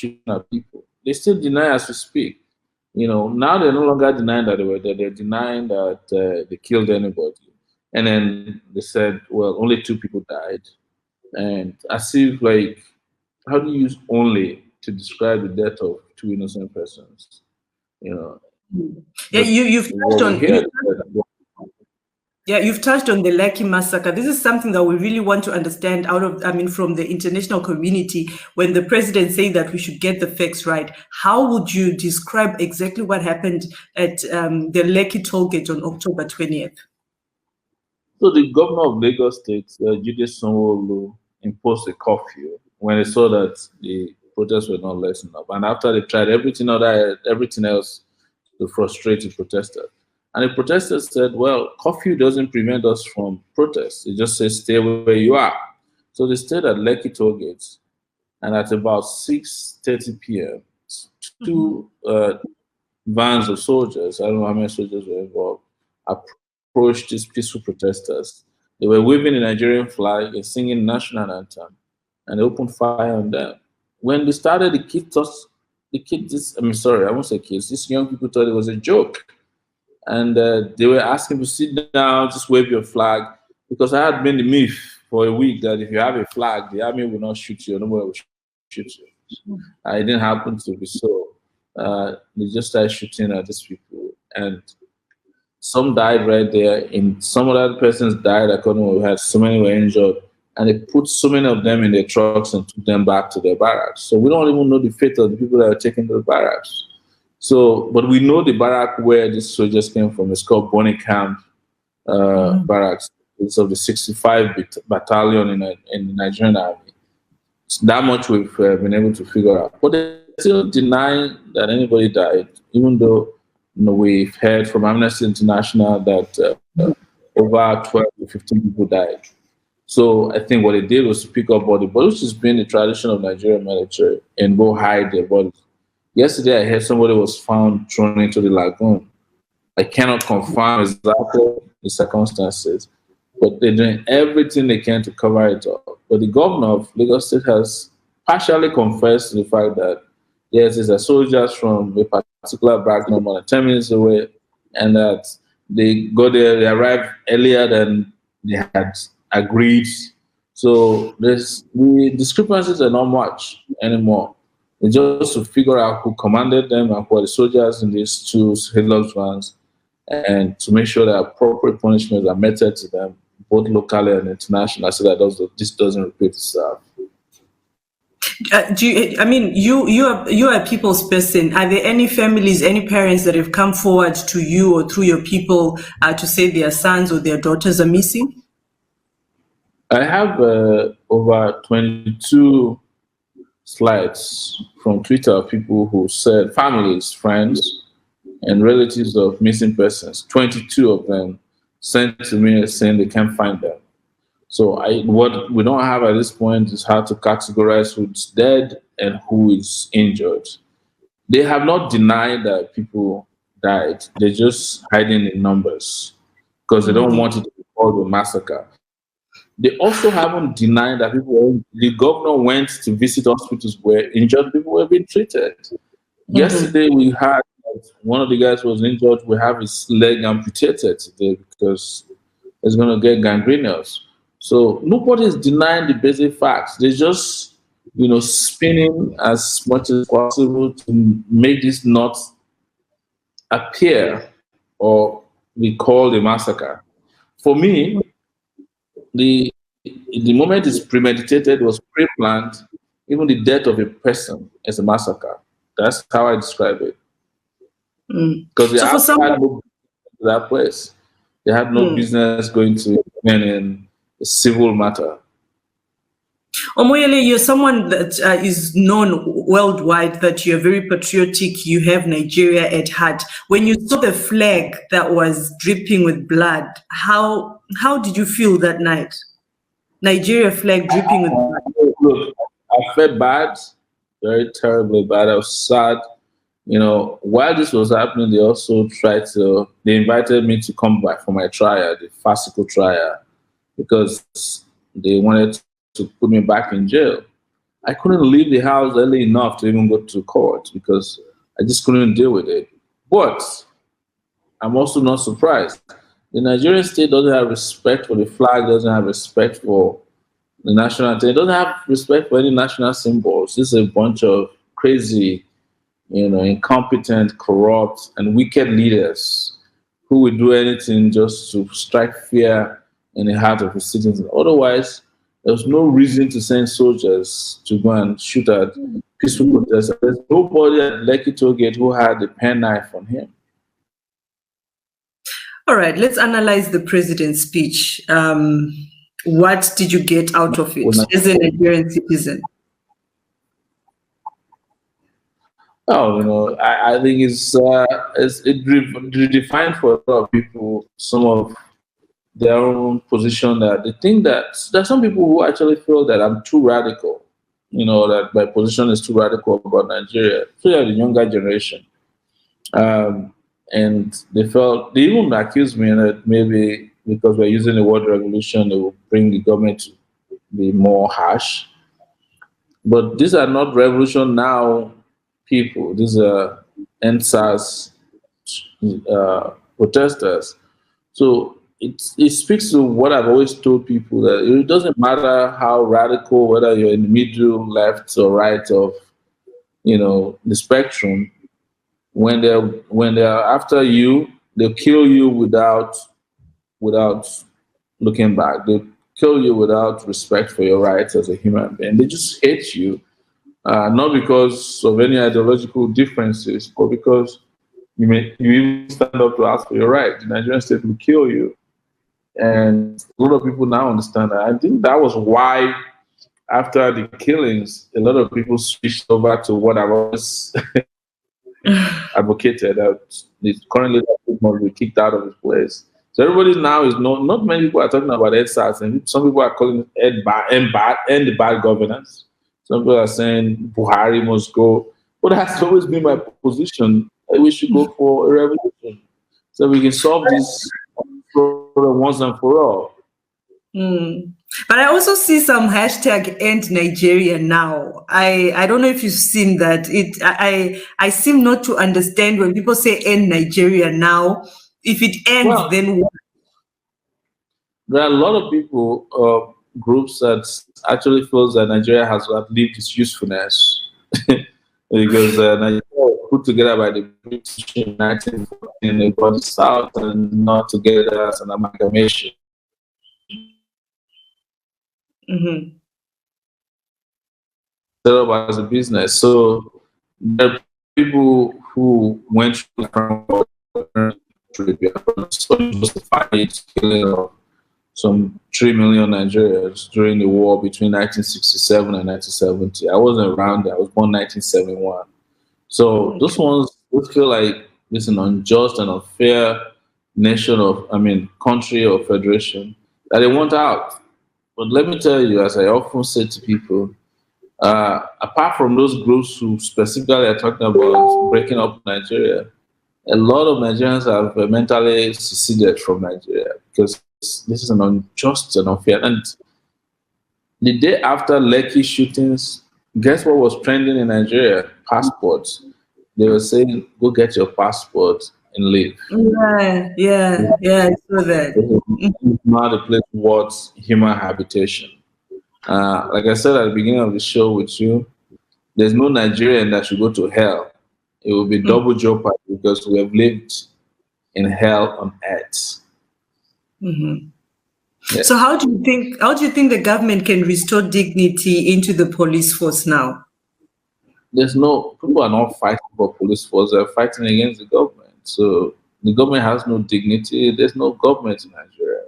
shooting at people. They still deny as we speak. Now they're no longer denying that they were there. They're denying that they killed anybody. And then they said, well, only 2 people died. And as if, like, how do you use only to describe the death of 2 innocent persons? You know, Yeah, but you've touched what we on. hear, Yeah, you've touched on the Lekki massacre. This is something that we really want to understand from the international community. When the president said that we should get the facts right, how would you describe exactly what happened at the Lekki Tollgate on October 20th? so the governor of Lagos State, Sowore, imposed a curfew when they saw that the protests were not less enough, and after they tried everything else to frustrate the protesters. And the protesters said, well, curfew doesn't prevent us from protests. It just says stay where you are. So they stayed at Lekki Tollgate, and at about 6:30 p.m., 2 vans of soldiers, I don't know how many soldiers were involved, approached these peaceful protesters. They were waving the Nigerian flag and singing national anthem, and they opened fire on them. When they started, I won't say kids, these young people thought it was a joke. And they were asking to sit down, just wave your flag, because I had been the myth for a week that if you have a flag, the army will not shoot you, nobody will shoot you. It didn't happen to be so. They just started shooting at these people, and some died right there. And some other persons died. I couldn't. We had so many were injured, and they put so many of them in their trucks and took them back to their barracks. So we don't even know the fate of the people that were taken to the barracks. So, but we know the barrack where these soldiers came from. It's called Bonny Camp Barracks. It's of the 65 Battalion in the Nigerian Army. It's that much we've been able to figure out. But they still deny that anybody died, even though we've heard from Amnesty International that over 12 to 15 people died. So I think what they did was to pick up body, but which has been the tradition of Nigerian military, and go hide their bodies. Yesterday, I heard somebody was found thrown into the lagoon. I cannot confirm exactly the circumstances, but they're doing everything they can to cover it up. But the governor of Lagos State has partially confessed to the fact that, yes, these are soldiers from a particular barrack no more than 10 minutes away, and that they got there, they arrived earlier than they had agreed. So the discrepancies are not much anymore. It's just to figure out who commanded them and who are the soldiers in these 2 Hilux vans, and to make sure that appropriate punishments are meted to them, both locally and internationally, so that this doesn't repeat itself. You are a people's person. Are there any families, any parents that have come forward to you or through your people to say their sons or their daughters are missing? I have over 22 slides from Twitter of people who said, families, friends, and relatives of missing persons. 22 of them sent to me saying they can't find them. So what we don't have at this point is how to categorize who's dead and who is injured. They have not denied that people died. They're just hiding in numbers because they don't want it to be called a massacre. They also haven't denied that the governor went to visit hospitals where injured people were being treated. Yesterday, we had one of the guys was injured. We have his leg amputated today because it's going to get gangrenous. So nobody is denying the basic facts. They're just, spinning as much as possible to make this not appear or be called a massacre. For me, the moment it's premeditated, was pre-planned. Even the death of a person is a massacre. That's how I describe it. Because they had no business to that place. They had no business going to in a civil matter. Omoyele, you're someone that is known worldwide that you're very patriotic. You have Nigeria at heart. When you saw the flag that was dripping with blood, how did you feel that night? Nigeria flag dripping with blood. Look, I felt bad, very terribly bad. I was sad. While this was happening, they invited me to come back for my trial, the farcical trial, because they wanted to put me back in jail. I couldn't leave the house early enough to even go to court because I just couldn't deal with it. But I'm also not surprised. The Nigerian state doesn't have respect for the flag, doesn't have respect for the national anthem, it doesn't have respect for any national symbols. This is a bunch of crazy, incompetent, corrupt, and wicked leaders who will do anything just to strike fear in the heart of the citizens. Otherwise, there's no reason to send soldiers to go and shoot at peaceful protesters. There's nobody at Lekki Tollgate who had a penknife on him. All right, let's analyze the president's speech. What did you get out of it as a Nigerian citizen? Oh, I think it redefined for a lot of people some of their own position, that they think that there's some people who actually feel that I'm too radical, that my position is too radical about Nigeria, especially the younger generation. And they even accused me that maybe because we're using the word revolution, they will bring the government to be more harsh. But these are not revolution now people. These are EndSARS protesters. So it speaks to what I've always told people, that it doesn't matter how radical, whether you're in the middle, left or right of the spectrum. When they're after you, they'll kill you without looking back. They'll kill you without respect for your rights as a human being. They just hate you, not because of any ideological differences, but because you even stand up to ask for your right. The Nigerian state will kill you. And a lot of people now understand that. I think that was why, after the killings, a lot of people switched over to what I was advocated, that the current leadership must be kicked out of his place. So everybody now is not many people are talking about EndSARS, and some people are calling it end bad governance. Some people are saying Buhari must go. But that's always been my position. We should go for a revolution so we can solve this once and for all. But I also see some hashtag end Nigeria now. I don't know if you've seen that. I seem not to understand when people say end Nigeria now. If it ends, then what? There are a lot of people, groups that actually feels that Nigeria has outlived its usefulness because Nigeria was put together by the British in 1914. They brought the South and not together as an amalgamation. Set up as a business. So there are people who went through the killing of some 3 million Nigerians during the war between 1967 and 1970. I wasn't around there. I was born 1971. So those ones would feel like it's an unjust and unfair country or federation that they want out. But let me tell you, as I often say to people, apart from those groups who specifically are talking about breaking up Nigeria, a lot of Nigerians have mentally seceded from Nigeria because this is an unjust and unfair. And the day after Lekki shootings, guess what was trending in Nigeria? Passports. They were saying, go get your passport and leave. Yeah, I saw that. Not a place worth human habitation. Like I said at the beginning of the show with you, there's no Nigerian that should go to hell. It will be double jeopardy because we have lived in hell on earth. Yeah. So how do you think the government can restore dignity into the police force now? People are not fighting for police force, they're fighting against the government. So the government has no dignity. There's no government in Nigeria.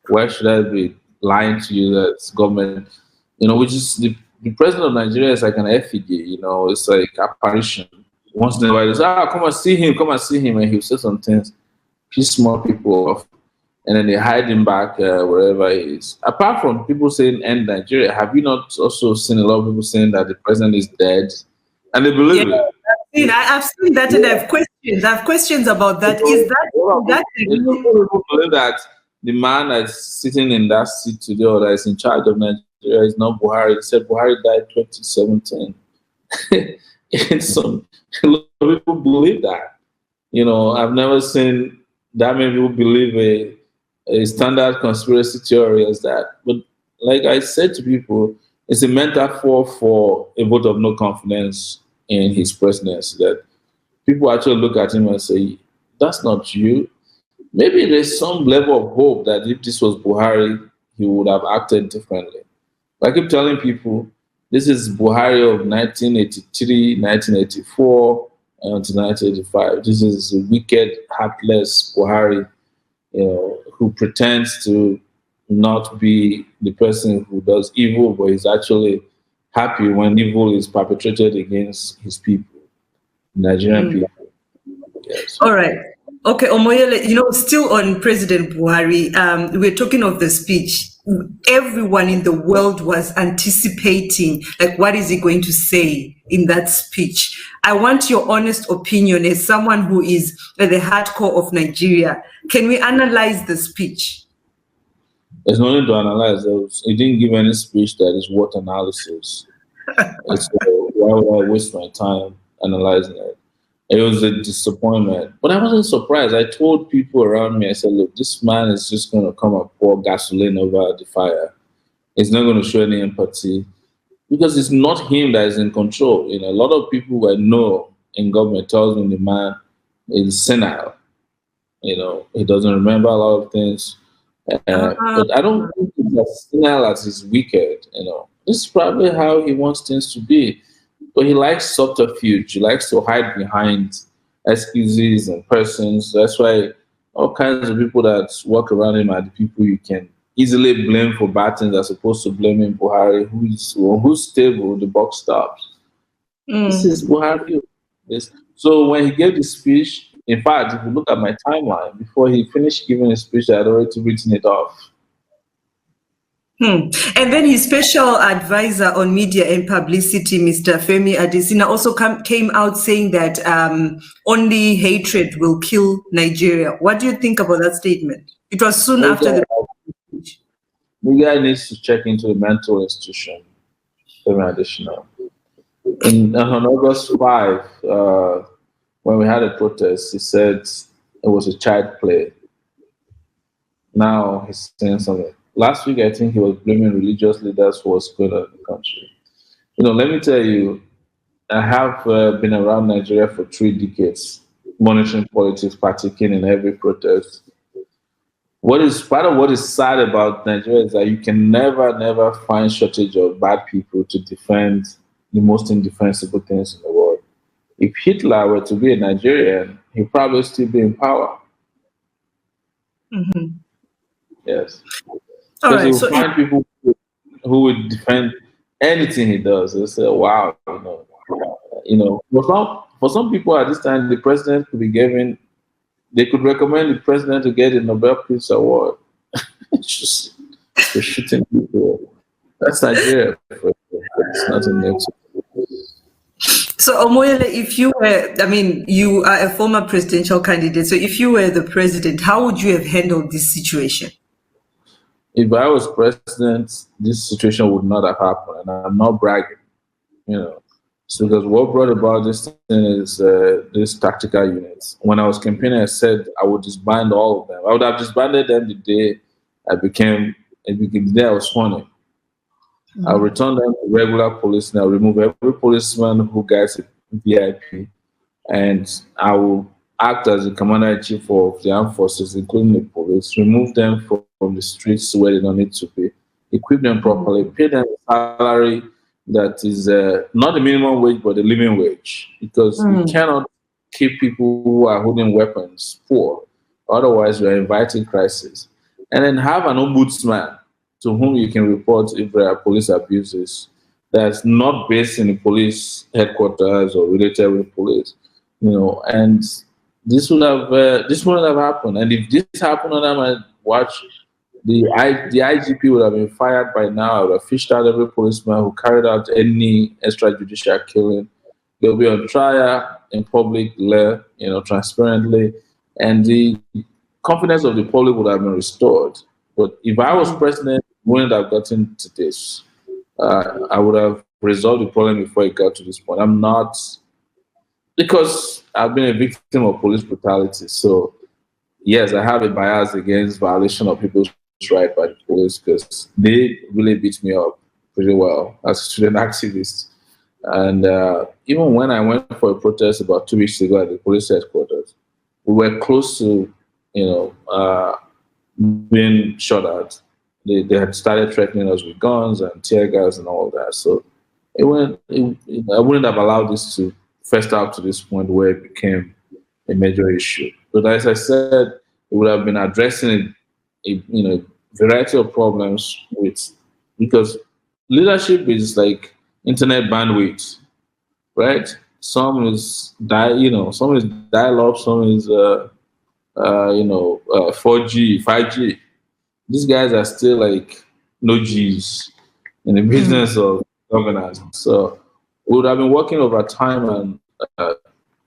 Why should I be lying to you that it's government? Which is the president of Nigeria is like an effigy, it's like apparition. Once in a while, come and see him, and he'll say some things, piss more people off, and then they hide him back wherever he is. Apart from people saying end Nigeria, have you not also seen a lot of people saying that the president is dead? And they believe it. I've seen that, and I have questions. I have questions about that. Is that people believe that the man that's sitting in that seat today or that is in charge of Nigeria Nigeria is not Buhari. He said Buhari died 2017. And a lot of people believe that. I've never seen that many people believe a standard conspiracy theory as that. But like I said to people, it's a metaphor for a vote of no confidence in his presidency, that people actually look at him and say, that's not you. Maybe there's some level of hope that if this was Buhari, he would have acted differently. But I keep telling people, this is Buhari of 1983, 1984, until 1985. This is a wicked, heartless Buhari, who pretends to not be the person who does evil, but is actually happy when evil is perpetrated against his people, Nigerian people. Yes. All right. Okay, Omoyele, still on President Buhari, we're talking of the speech. Everyone in the world was anticipating, like, what is he going to say in that speech? I want your honest opinion as someone who is at the hardcore of Nigeria. Can we analyze the speech? There's no need to analyze. He didn't give any speech that is worth analysis. Why would I waste my time analyzing it? It was a disappointment. But I wasn't surprised. I told people around me, I said, look, this man is just going to come and pour gasoline over the fire. He's not going to show any empathy because it's not him that is in control. A lot of people I know in government tells me the man is senile. He doesn't remember a lot of things. But I don't think he's as senile as he's wicked. This is probably how he wants things to be. But he likes subterfuge. He likes to hide behind excuses and persons. That's why all kinds of people that walk around him are the people you can easily blame for bad things as opposed to blaming Buhari, who's stable, the buck stops. This is Buhari. So when he gave the speech, in fact, if you look at my timeline, before he finished giving his speech, I had already written it off. And then his special advisor on media and publicity, Mr. Femi Adesina, also came out saying that only hatred will kill Nigeria. What do you think about that statement? It was soon after the speech. The guy needs to check into the mental institution, Femi Adesina. On August 5, when we had a protest, he said it was a child play. Now he's saying something. Last week, I think he was blaming religious leaders for what's going on in the country. Let me tell you, I have been around Nigeria for 3 decades, monitoring politics, partaking in every protest. Part of what is sad about Nigeria is that you can never find shortage of bad people to defend the most indefensible things in the world. If Hitler were to be a Nigerian, he'd probably still be in power. Mm-hmm. Yes. Because you'll find people who would defend anything he does. They'll say, wow, for some people at this time, the president could be given, they could recommend the president to get a Nobel Peace Award. Just for shooting people. That's Nigeria. It's not in Mexico. So, Omoyele, if you were, you are a former presidential candidate. So if you were the president, how would you have handled this situation? If I was president, this situation would not have happened, and I'm not bragging, So because what brought about this thing is these tactical units. When I was campaigning, I said I would disband all of them. I would have disbanded them the day the day I was sworn in. Mm-hmm. I'll return them to regular police, and I'll remove every policeman who gets a VIP, and I will act as the commander-in-chief of the armed forces, including the police, remove them from the streets where they don't need to be, equip them properly, pay them a salary that is not the minimum wage, but the living wage. Because you cannot keep people who are holding weapons poor. Otherwise, you are inviting crisis. And then have an ombudsman to whom you can report if there are police abuses that's not based in the police headquarters or related with police. And this wouldn't have happened. And if this happened under my watch, the IGP would have been fired by now. I would have fished out every policeman who carried out any extrajudicial killing. They'll be on trial in public, transparently, and the confidence of the public would have been restored. But if I was president, we wouldn't have gotten to this. I would have resolved the problem before it got to this point. I'm not, because I've been a victim of police brutality. So yes, I have a bias against violation of people's rights by the police because they really beat me up pretty well as a student activist. And even when I went for a protest about 2 weeks ago at the police headquarters, we were close to, being shot at. They had started threatening us with guns and tear gas and all that. So I wouldn't have allowed this to fester out to this point where it became a major issue. But as I said, it would have been addressing a variety of problems because leadership is like internet bandwidth, right? Some is some is dial-up, some is 4G, 5G. These guys are still like no G's in the business of governance. So we would have been working over time and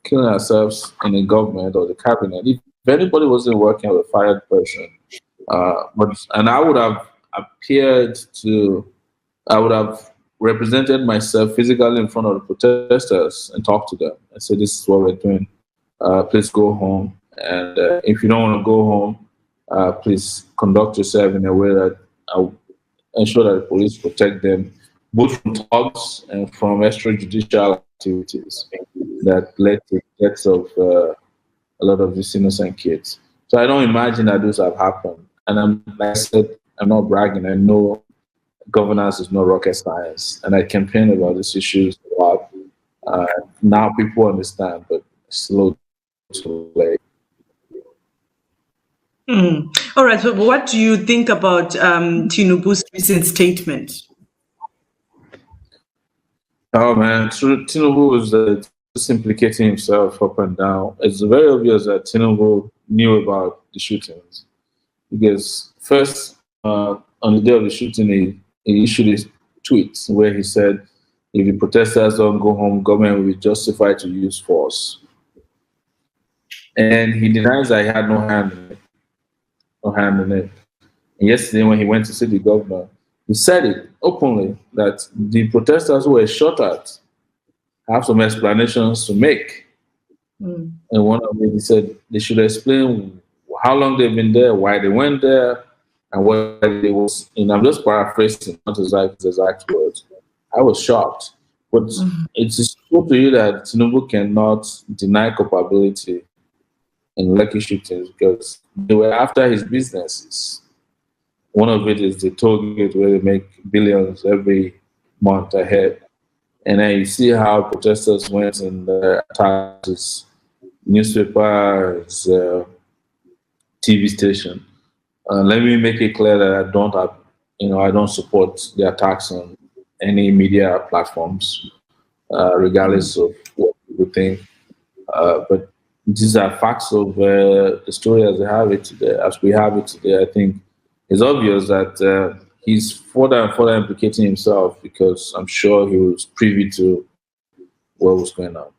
killing ourselves in the government or the cabinet if anybody wasn't working with a fired person. And I would have I would have represented myself physically in front of the protesters and talked to them and said, "This is what we're doing. Please go home. And if you don't want to go home, please conduct yourself in a way that I'll ensure that the police protect them, both from thugs and from extrajudicial activities that led to the deaths of a lot of these innocent kids." So I don't imagine that those have happened. And like I said, I'm not bragging. I know governance is not rocket science, and I campaign about these issues a lot. Now people understand, but slow to late. All right. So, what do you think about Tinubu's recent statement? Oh man, Tinubu was just implicating himself up and down. It's very obvious that Tinubu knew about the shootings because first on the day of the shooting, he issued his tweets where he said, "If the protesters don't go home, government will be justified to use force." And he denies that he had no hand in it. And yesterday, when he went to see the governor, he said it openly that the protesters who were shot at have some explanations to make. And one of them, he said they should explain how long they've been there, why they went there, and what they was. And I'm just paraphrasing, not his exact words. I was shocked. But it's true to you that Tinubu cannot deny culpability in Lekki shootings because they were after his businesses. One of it is the Tollgate where they make billions every month ahead. And then you see how protesters went and attacked his newspaper, his TV station. Let me make it clear that I don't support the attacks on any media platforms, regardless of what people think. But these are facts of the story as we have it today. I think it's obvious that he's further and further implicating himself because I'm sure he was privy to what was going on.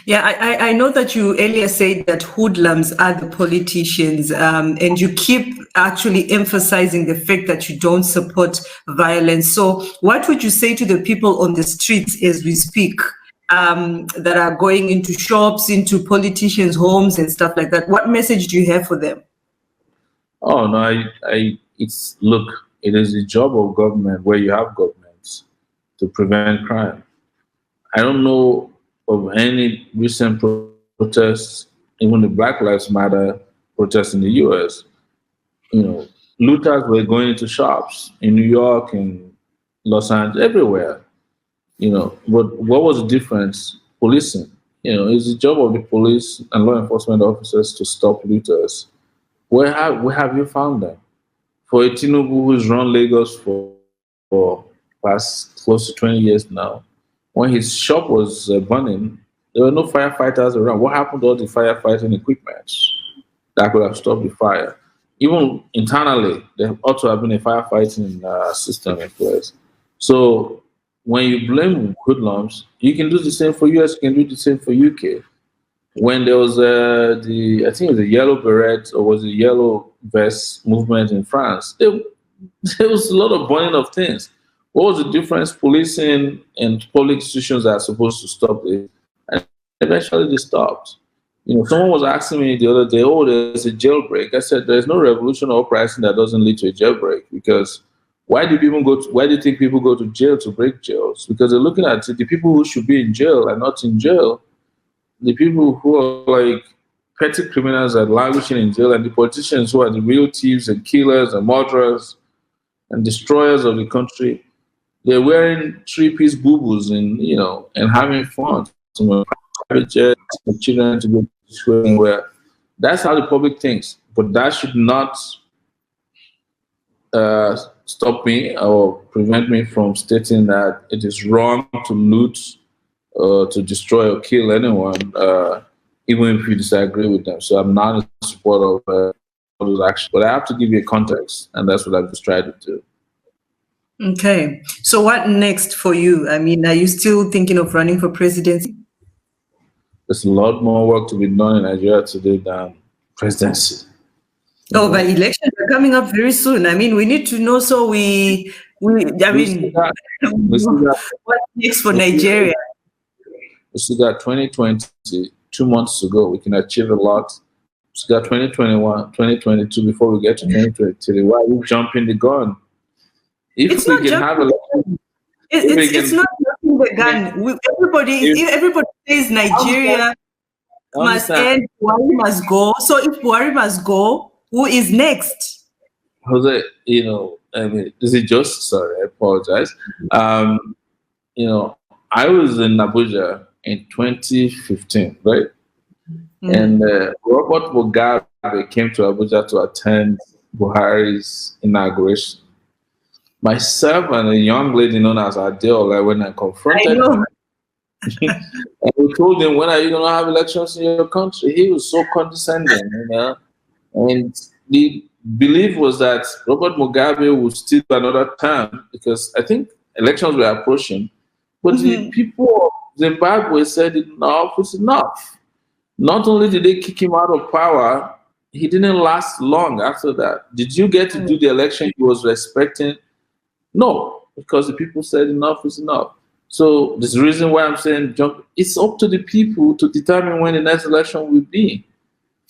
Yeah, I know that you earlier said that hoodlums are the politicians, and you keep actually emphasizing the fact that you don't support violence. So what would you say to the people on the streets as we speak that are going into shops, into politicians' homes and stuff like that? What message do you have for them? Oh, no, it is the job of government where you have governments to prevent crime. I don't know of any recent protests, even the Black Lives Matter protests in the US. Looters were going into shops in New York and Los Angeles, everywhere. But what was the difference? Policing. It's the job of the police and law enforcement officers to stop looters. Where have you found them? For a Tinubu who's run Lagos for past close to 20 years now, when his shop was burning, there were no firefighters around. What happened to all the firefighting equipment that could have stopped the fire? Even internally, there ought to have been a firefighting system in place. So when you blame hoodlums, you can do the same for US, you can do the same for UK. When there was I think it was the yellow beret or was the yellow vest movement in France, there was a lot of burning of things. What was the difference? Policing and public institutions that are supposed to stop it, and eventually they stopped. Someone was asking me the other day, "Oh, there's a jailbreak." I said, "There's no revolution or uprising that doesn't lead to a jailbreak. Because why do you think people go to jail to break jails? Because they're looking at it, the people who should be in jail are not in jail. The people who are like petty criminals are languishing in jail, and the politicians who are the real thieves and killers and murderers and destroyers of the country, they're wearing three-piece boo-boos and having fun. Private jets, for children to go to school where that's how the public thinks. But that should not stop me or prevent me from stating that it is wrong to loot, to destroy or kill anyone, even if you disagree with them. So I'm not in support of all those actions. But I have to give you a context, and that's what I've just tried to do. Okay. So what next for you? I mean, are you still thinking of running for presidency? There's a lot more work to be done in Nigeria today than presidency. Oh, but elections are coming up very soon. I mean, we need to know. So what's next for Nigeria? We still got 2020, 2 months to go. We can achieve a lot. We still got 2021, 2022 before we get to 2023. Why are you jumping the gun? It's not jumping the gun. Everybody says Nigeria must end, Buhari must go. So if Buhari must go, who is next? Jose, this is just, sorry, I apologize. I was in Abuja in 2015, right? And Robert Mugabe came to Abuja to attend Buhari's inauguration. Myself and a young lady known as Adeola, when I confronted him, and we told him, "When are you going to have elections in your country?" He was so condescending, And the belief was that Robert Mugabe would still do another term because I think elections were approaching. But the people of Zimbabwe said enough is enough. Not only did they kick him out of power, he didn't last long after that. Did you get to do the election he was expecting? No, because the people said enough is enough. So this is the reason why I'm saying it's up to the people to determine when the next election will be.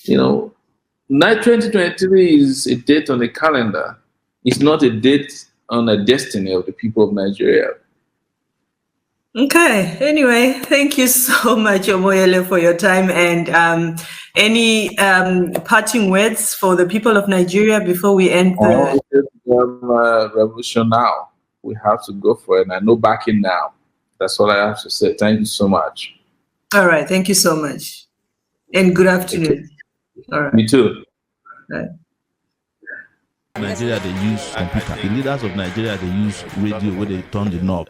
2023 is a date on the calendar. It's not a date on the destiny of the people of Nigeria. Okay. Anyway, thank you so much, Omoyele, for your time. And any parting words for the people of Nigeria before we end the revolution now? We have to go for it, and no backing now. That's all I have to say. Thank you so much. All right. Thank you so much. And good afternoon. All right. Me too. All right. Nigeria, they use computer. The leaders of Nigeria, they use radio where they turn the knob.